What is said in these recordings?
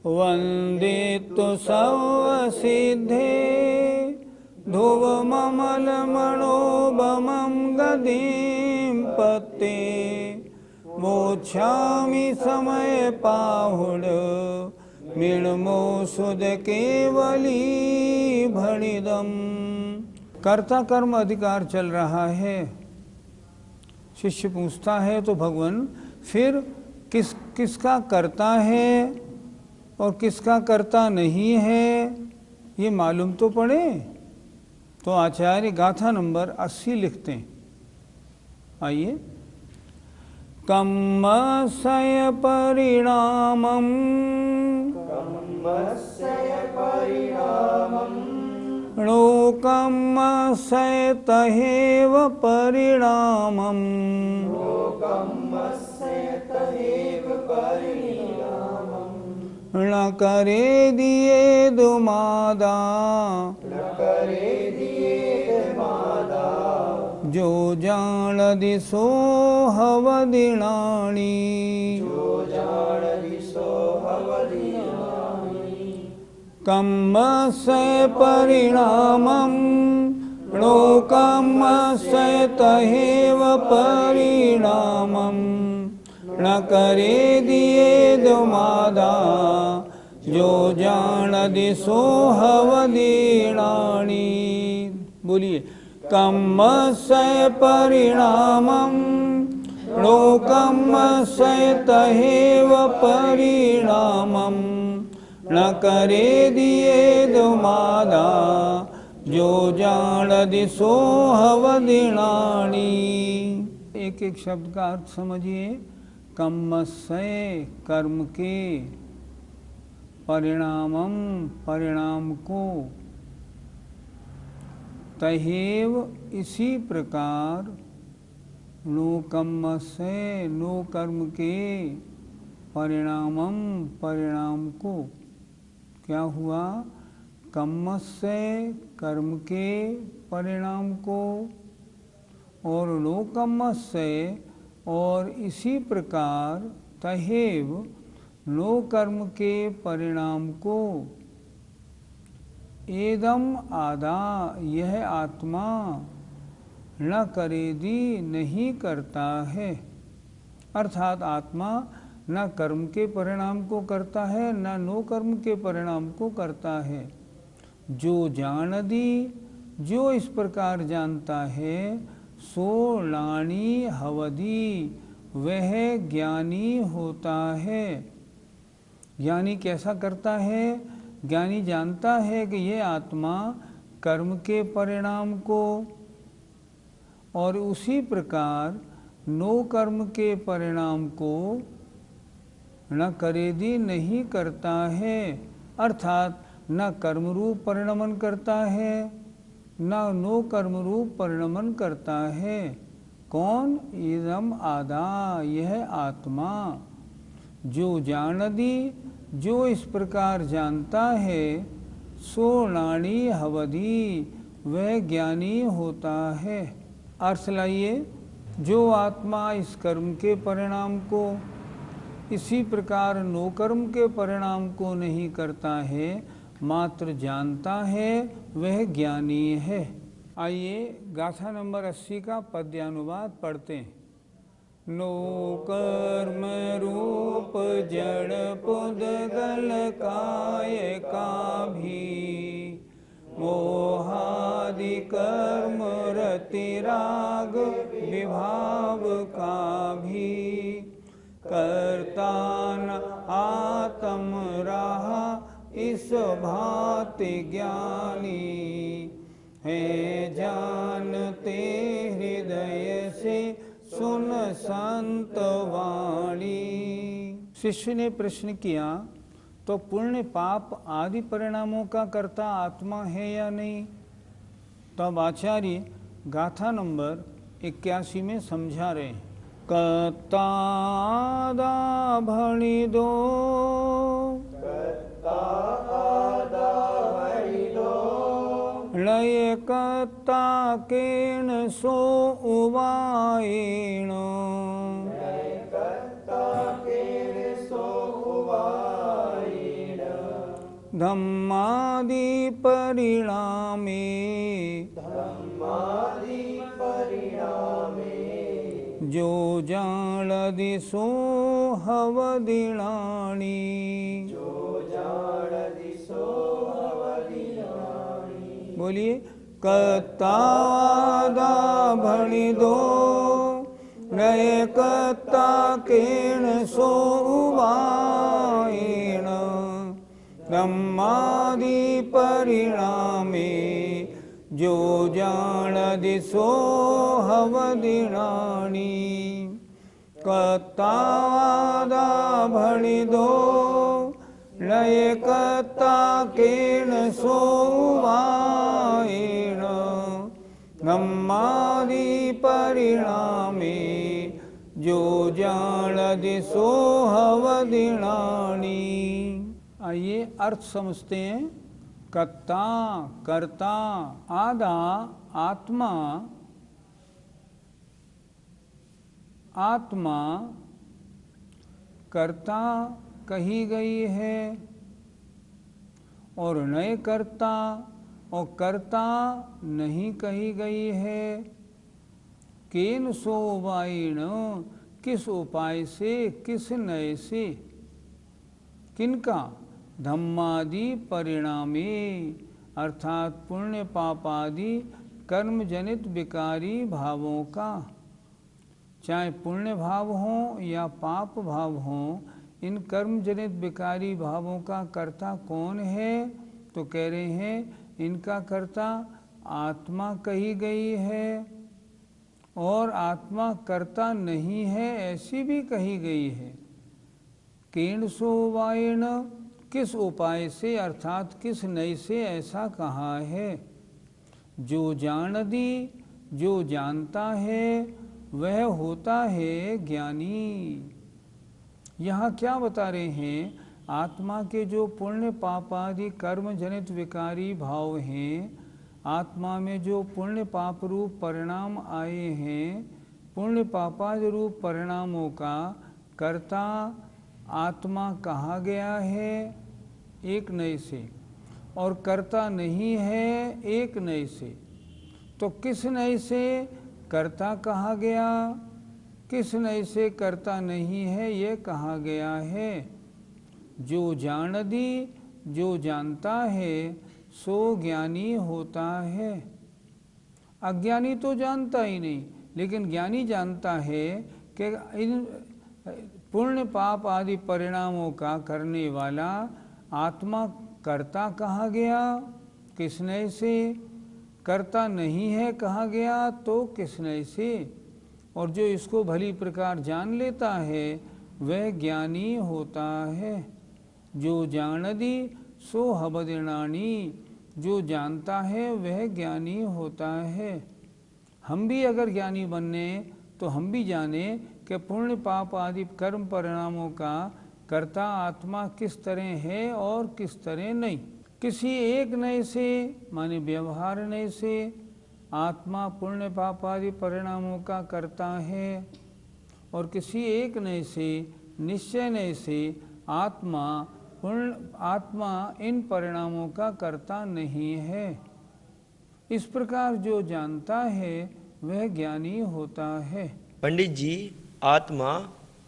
वन्दितु सर्वसिद्धे ध्रुवममलमणोबमं गतिं पते मोक्षामि समय पाहुड मृण्मो सुद केवली भणिदम। कर्ता कर्म अधिकार चल रहा है। शिष्य पूछता है तो भगवान फिर किसका करता है और किसका करता नहीं है ये मालूम तो पड़े। तो आचार्य गाथा नंबर 80 लिखते हैं। आइए। कम्मस्य परिणामं लोकम्मस्य तहेव परिणामं न करे दिए दुमादा जो जान दिसो हवदिनाणी। कम्मस्य परिणामं लोकम्मस्य तहेव परिणामं न करे दिए दुमादा जो जान दिसो हवदिनाणी। बोलिए। कम्मस्य परिणामं लोकम्मस्य तहेव परिणामं न करे दिए दुमादा जो जान दिसो हवदिनाणी। एक एक शब्द का अर्थ समझिए। कम्मस्य कर्म के, परिणामम परिणाम को, तहेव इसी प्रकार, नो कम्मस्य नो कर्म के, परिणामम परिणाम को। क्या हुआ? कम्मस्य कर्म के परिणाम को और नो कम्मस्य और इसी प्रकार तहेव नो कर्म के परिणाम को। एदम आदा यह आत्मा न करेदी नहीं करता है। अर्थात आत्मा न कर्म के परिणाम को करता है न नो कर्म के परिणाम को करता है। जो जान दी जो इस प्रकार जानता है सो लाणी हवदी वह ज्ञानी होता है। ज्ञानी कैसा करता है? ज्ञानी जानता है कि ये आत्मा कर्म के परिणाम को और उसी प्रकार नो कर्म के परिणाम को न करेदी नहीं करता है। अर्थात न कर्म रूप परिणमन करता है न नो कर्म रूप परिणमन करता है। कौन? इदम आदा यह आत्मा। जो जान दी जो इस प्रकार जानता है सो लाणी हवदी वह ज्ञानी होता है। अर्थ लाइए। जो आत्मा इस कर्म के परिणाम को इसी प्रकार नो कर्म के परिणाम को नहीं करता है मात्र जानता है वह ज्ञानी है। आइए गाथा नंबर 80 का पद्यानुवाद पढ़ते हैं। नो कर्म रूप जड़ पुद्गल काय का भी मोहादि कर्म रति राग विभाव का भी करता न आत्म रहा इस भांति ज्ञानी है जानते हृदय से सुन संत वाणी। शिष्य ने प्रश्न किया तो पुण्य पाप आदि परिणामों का कर्ता आत्मा है या नहीं? तब आचार्य गाथा नंबर 81 में समझा रहे हैं। कत्तादा भणि दो लय कत्ता केन सो उवायेण धम्मादि परिणामे जो जाणदि सो हवदिणाणि बोलिए कत्तादा भणिदो नए कत्ता केण सो उवायेण ब्रह्मादि परिणामे जो जाणदि सो हवदिणाणि कत्तादा भणिदो नए कत्ता केण सो उवायेण ब्रह्मादि परिणामे जो जाणदि सो हवदिणाणि। आइए अर्थ समझते हैं। कर्ता कर्ता आदा आत्मा आत्मा कर्ता कही गई है और नए कर्ता और कर्ता नहीं कही गई है। केन सो उपायेन किस उपाय से किस नए से किनका धम्मादि परिणामे अर्थात पुण्य पापादि कर्म जनित विकारी भावों का। चाहे पुण्य भाव हो या पाप भाव हो, इन कर्म जनित विकारी भावों का कर्ता कौन है? तो कह रहे हैं इनका कर्ता आत्मा कही गई है और आत्मा कर्ता नहीं है ऐसी भी कही गई है। केन सो उपायेन किस उपाय से अर्थात किस नई से ऐसा कहा है। जो जाणदि जो जानता है वह होता है ज्ञानी। यहाँ क्या बता रहे हैं? आत्मा के जो पुण्य पाप आदि कर्म जनित विकारी भाव हैं, आत्मा में जो पुण्य पाप रूप परिणाम आए हैं, पुण्य पापादि रूप परिणामों का कर्ता आत्मा कहा गया है एक नए से, और कर्ता नहीं है एक नए से। तो किस नए से कर्ता कहा गया, किस नए से कर्ता नहीं है ये कहा गया है। जो जाणदि जो जानता है सो ज्ञानी होता है। अज्ञानी तो जानता ही नहीं, लेकिन ज्ञानी जानता है कि इन पुण्य पाप आदि परिणामों का करने वाला आत्मा कर्ता कहा गया किस नए से, कर्ता नहीं है कहा गया तो किस नए से। और जो इसको भली प्रकार जान लेता है वह ज्ञानी होता है। जो जाणदि सो हवदिणाणि, जो जानता है वह ज्ञानी होता है। हम भी अगर ज्ञानी बनने तो हम भी जाने कि पुण्य पाप आदि कर्म परिणामों का कर्ता आत्मा किस तरह है और किस तरह नहीं। किसी एक नए से माने व्यवहार नए से आत्मा पुण्य पाप आदि परिणामों का कर्ता है, और किसी एक नए से निश्चय नए से आत्मा इन परिणामों का कर्ता नहीं है। इस प्रकार जो जानता है वह ज्ञानी होता है। पंडित जी, आत्मा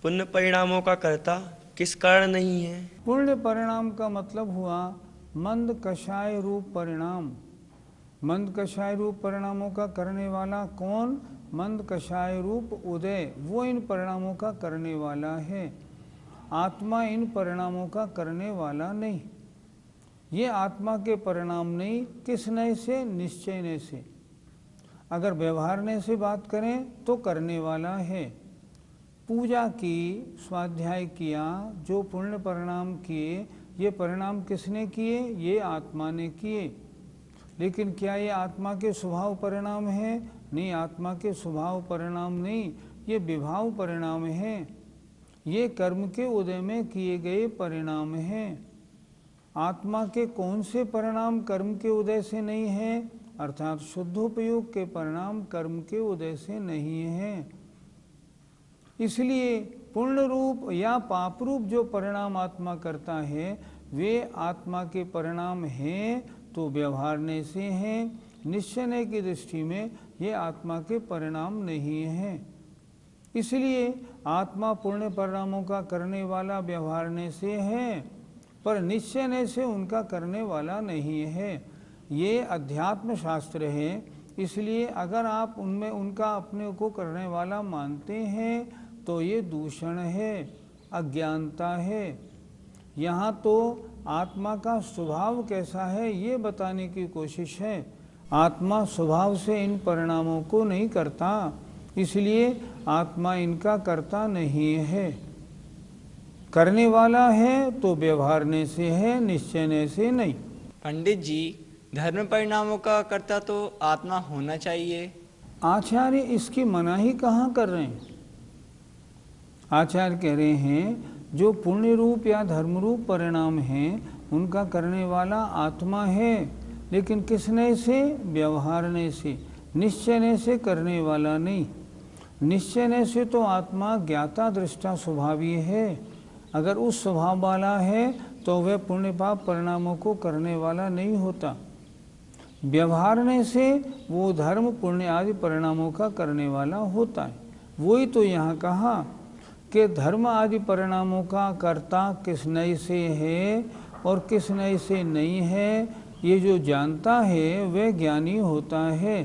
पुण्य परिणामों का कर्ता किस कारण नहीं है? पुण्य परिणाम का मतलब हुआ मंद कषाय रूप परिणाम। मंद कषाय रूप परिणामों का करने वाला कौन? मंद कषाय रूप उदय, वो इन परिणामों का करने वाला है। आत्मा इन परिणामों का करने वाला नहीं। ये आत्मा के परिणाम नहीं। किस नए से? निश्चय नए से। अगर व्यवहार नए से बात करें तो करने वाला है। पूजा की, स्वाध्याय किया, जो पुण्य परिणाम किए, ये परिणाम किसने किए? ये आत्मा ने किए। लेकिन क्या ये आत्मा के स्वभाव परिणाम है? नहीं, आत्मा के स्वभाव परिणाम नहीं, ये विभाव परिणाम है। ये कर्म के उदय में किए गए परिणाम हैं। आत्मा के कौन से परिणाम कर्म के उदय से नहीं है? अर्थात शुद्धोपयोग के परिणाम कर्म के उदय से नहीं है। इसलिए पुण्य रूप या पाप रूप जो परिणाम आत्मा करता है वे आत्मा के परिणाम हैं तो व्यवहारने से हैं, निश्चय की दृष्टि में ये आत्मा के परिणाम नहीं हैं। इसलिए आत्मा पुण्य परिणामों का करने वाला व्यवहारने से है, पर निश्चय से उनका करने वाला नहीं है। ये अध्यात्म शास्त्र है, इसलिए अगर आप उनमें उनका अपने को करने वाला मानते हैं तो ये दूषण है, अज्ञानता है। यहाँ तो आत्मा का स्वभाव कैसा है ये बताने की कोशिश है। आत्मा स्वभाव से इन परिणामों को नहीं करता, इसलिए आत्मा इनका करता नहीं है। करने वाला है तो व्यवहारने से है, निश्चयने से नहीं। पंडित जी, धर्म परिणामों का कर्ता तो आत्मा होना चाहिए। आचार्य इसकी मनाही कहाँ कर रहे हैं? आचार्य कह रहे हैं जो पुण्य रूप या धर्म रूप परिणाम हैं उनका करने वाला आत्मा है, लेकिन किसने से? व्यवहारने से, निश्चयने से करने वाला नहीं। निश्चयने से तो आत्मा ज्ञाता दृष्टा स्वभावी है। अगर उस स्वभाव वाला है तो वह पुण्य पाप परिणामों को करने वाला नहीं होता। व्यवहारने से वो धर्म पुण्य आदि परिणामों का करने वाला होता है। वही तो यहाँ कहा कि धर्म आदि परिणामों का कर्ता किस नए से है और किस नए से नहीं है। ये जो जानता है वह ज्ञानी होता है।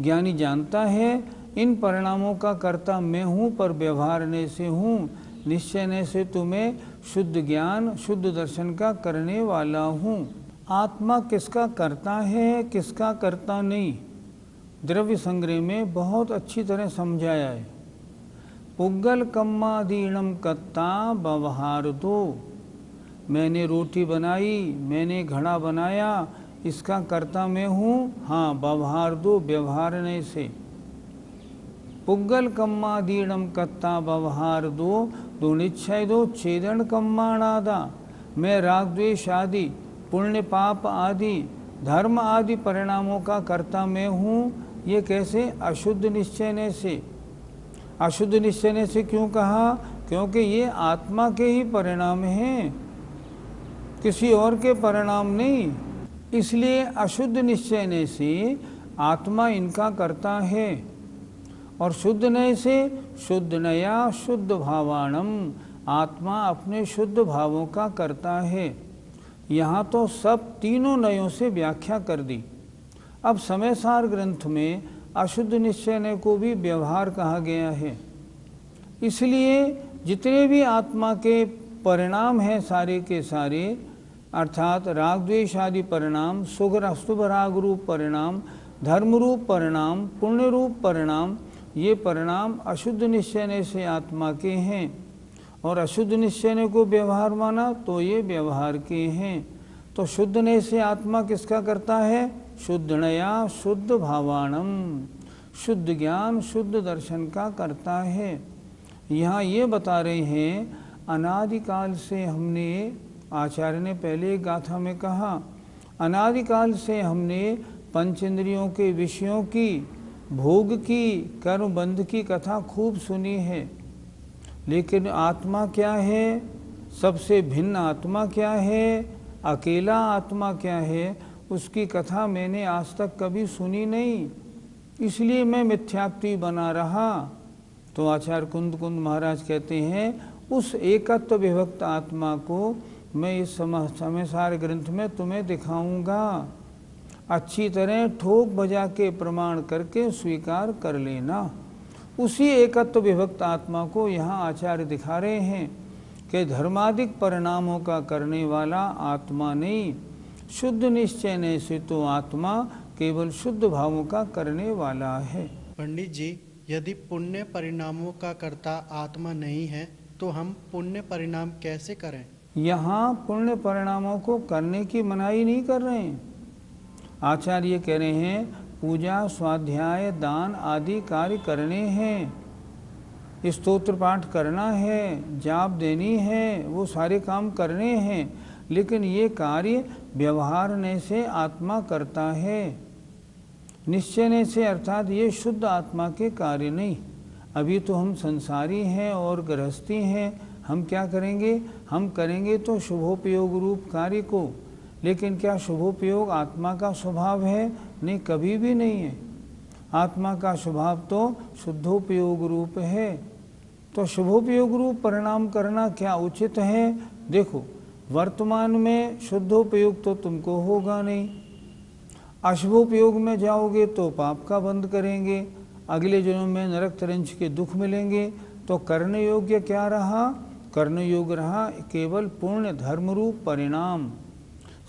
ज्ञानी जानता है इन परिणामों का कर्ता मैं हूँ, पर व्यवहारने से हूँ, निश्चयने से तुम्हें शुद्ध ज्ञान शुद्ध दर्शन का करने वाला हूँ। आत्मा किसका करता है, किसका करता नहीं, द्रव्य संग्रह में बहुत अच्छी तरह समझाया है। पुग्गल कम्मादीणम कत्ता व्यवहार दो। मैंने रोटी बनाई, मैंने घड़ा बनाया, इसका कर्ता मैं हूँ। हाँ, व्यवहार दो, व्यवहारने से। पुग्गल कम्मादीणम कत्ता व्यवहार दो, दो निश्चय दो छेदन कम्माणादा। मैं राग द्वेष आदि पुण्य पाप आदि धर्म आदि परिणामों का कर्ता मैं हूँ। ये कैसे? अशुद्ध निश्चयने से। अशुद्ध निश्चयने से क्यों कहा? क्योंकि ये आत्मा के ही परिणाम हैं, किसी और के परिणाम नहीं। इसलिए अशुद्ध निश्चयने से आत्मा इनका करता है। और शुद्ध नय से शुद्ध नया शुद्ध भावाणम, आत्मा अपने शुद्ध भावों का करता है। यहाँ तो सब तीनों नयों से व्याख्या कर दी। अब समयसार ग्रंथ में अशुद्ध निश्चयने को भी व्यवहार कहा गया है। इसलिए जितने भी आत्मा के परिणाम हैं सारे के सारे, अर्थात राग द्वेष आदि परिणाम, शुभ राग रूप परिणाम, धर्म रूप परिणाम, पुण्य रूप परिणाम, ये परिणाम अशुद्ध निश्चयने से आत्मा के हैं। और अशुद्ध निश्चयने को व्यवहार माना तो ये व्यवहार के हैं। तो शुद्ध नय से आत्मा किसका करता है? शुद्ध नया शुद्ध भावाणम, शुद्ध ज्ञान शुद्ध दर्शन का करता है। यहाँ ये बता रहे हैं अनादिकाल से हमने, आचार्य ने पहले एक गाथा में कहा, अनादिकाल से हमने पंच इंद्रियों के विषयों की, भोग की, कर्म बंध की कथा खूब सुनी है। लेकिन आत्मा क्या है, सबसे भिन्न आत्मा क्या है, अकेला आत्मा क्या है, उसकी कथा मैंने आज तक कभी सुनी नहीं। इसलिए मैं मिथ्यात्वी बना रहा। तो आचार्य कुंद महाराज कहते हैं उस एकत्व विभक्त आत्मा को मैं इस समयसार ग्रंथ में तुम्हें दिखाऊंगा। अच्छी तरह ठोक बजा के प्रमाण करके स्वीकार कर लेना। उसी एकत्व विभक्त आत्मा को यहाँ आचार्य दिखा रहे हैं कि धर्मादिक परिणामों का करने वाला आत्मा नहीं, शुद्ध निश्चय से तो आत्मा केवल शुद्ध भावों का करने वाला है। पंडित जी, यदि पुण्य परिणामों का कर्ता आत्मा नहीं है तो हम पुण्य परिणाम कैसे करें? यहाँ पुण्य परिणामों को करने की मनाही नहीं कर रहे हैं। आचार्य कह रहे हैं पूजा स्वाध्याय दान आदि कार्य करने हैं, स्तोत्र पाठ करना है, जाप देनी है, वो सारे काम करने हैं। लेकिन ये कार्य व्यवहारने से आत्मा करता है, निश्चयने से, अर्थात ये शुद्ध आत्मा के कार्य नहीं। अभी तो हम संसारी हैं और गृहस्थी हैं, हम क्या करेंगे? हम करेंगे तो शुभोपयोग रूप कार्य को, लेकिन क्या शुभोपयोग आत्मा का स्वभाव है? नहीं, कभी भी नहीं है। आत्मा का स्वभाव तो शुद्धोपयोग रूप है। तो शुभोपयोग रूप परिणाम करना क्या उचित है? देखो, वर्तमान में शुद्धोपयोग तो तुमको होगा नहीं, अशुभोपयोग में जाओगे तो पाप का बंध करेंगे, अगले जन्म में नरक तरंच के दुख मिलेंगे। तो करने योग्य क्या रहा? करने योग्य रहा केवल पूर्ण धर्म रूप परिणाम।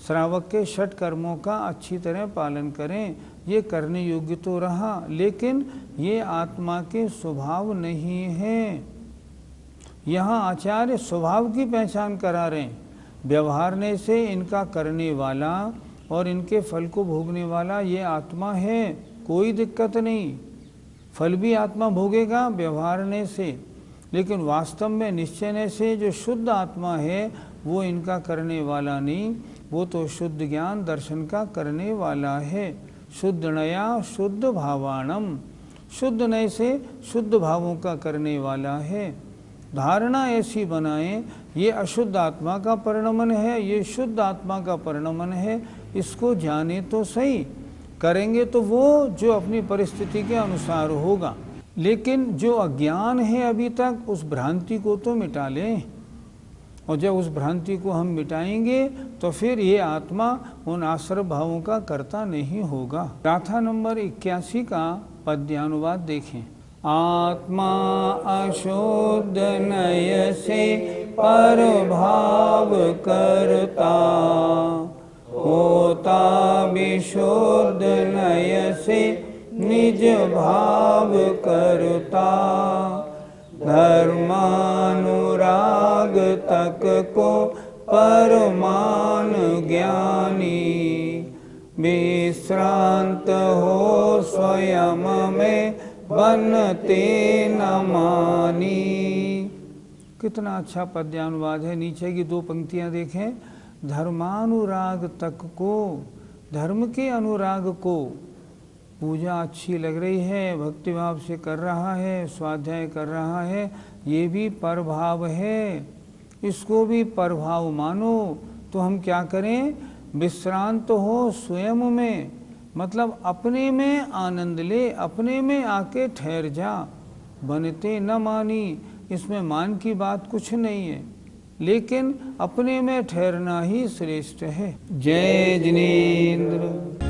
श्रावक के षट कर्मों का अच्छी तरह पालन करें, ये करने योग्य तो रहा, लेकिन ये आत्मा के स्वभाव नहीं है। यहाँ आचार्य स्वभाव की पहचान करा रहे हैं। व्यवहारने से इनका करने वाला और इनके फल को भोगने वाला ये आत्मा है, कोई दिक्कत नहीं। फल भी आत्मा भोगेगा व्यवहारने से, लेकिन वास्तव में निश्चयने से जो शुद्ध आत्मा है वो इनका करने वाला नहीं, वो तो शुद्ध ज्ञान दर्शन का करने वाला है। शुद्ध नया शुद्ध भावाणम, शुद्ध नय से शुद्ध भावों का करने वाला है। धारणा ऐसी बनाएं, ये अशुद्ध आत्मा का परिणमन है, ये शुद्ध आत्मा का परिणमन है, इसको जाने तो सही। करेंगे तो वो जो अपनी परिस्थिति के अनुसार होगा, लेकिन जो अज्ञान है अभी तक, उस भ्रांति को तो मिटा लें। और जब उस भ्रांति को हम मिटाएंगे तो फिर ये आत्मा उन आश्रय भावों का कर्ता नहीं होगा। गाथा नंबर 81 का पद्यानुवाद देखें। आत्मा अशुद्ध नय से पर भाव करता, होता विशुद्ध नय से निज भाव करता। धर्मानुराग तक को परमान ज्ञानी, विश्रांत हो स्वयं में बनते न मानी। कितना अच्छा पद्यानुवाद है। नीचे की दो पंक्तियां देखें। धर्मानुराग तक को, धर्म के अनुराग को, पूजा अच्छी लग रही है, भक्तिभाव से कर रहा है, स्वाध्याय कर रहा है, ये भी परभाव है, इसको भी परभाव मानो। तो हम क्या करें? विश्रांत हो स्वयं में, मतलब अपने में आनंद ले, अपने में आके ठहर जा। बनते न मानी, इसमें मान की बात कुछ नहीं है, लेकिन अपने में ठहरना ही श्रेष्ठ है। जय जिनेन्द्र।